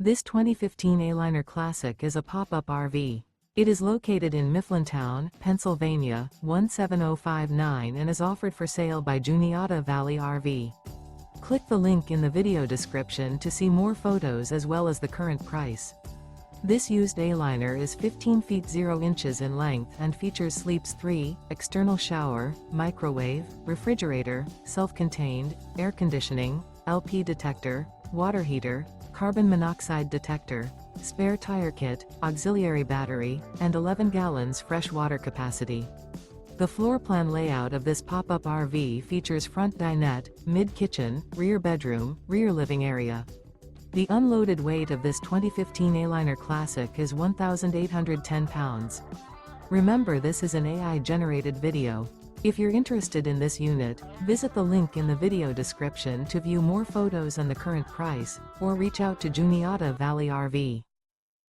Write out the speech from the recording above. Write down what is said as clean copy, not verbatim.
This 2015 Aliner Classic is a pop-up RV. It is located in Mifflintown, Pennsylvania, 17059 and is offered for sale by Juniata Valley RV. Click the link in the video description to see more photos as well as the current price. This used Aliner is 15 feet 0 inches in length and features sleeps 3, external shower, microwave, refrigerator, self-contained, air conditioning, LP detector, water heater, carbon monoxide detector, spare tire kit, auxiliary battery, and 11 gallons fresh water capacity. The floor plan layout of this pop-up RV features front dinette, mid-kitchen, rear bedroom, rear living area. The unloaded weight of this 2015 Aliner Classic is 1,810 pounds. Remember, this is an AI-generated video. If you're interested in this unit, visit the link in the video description to view more photos and the current price, or reach out to Juniata Valley RV.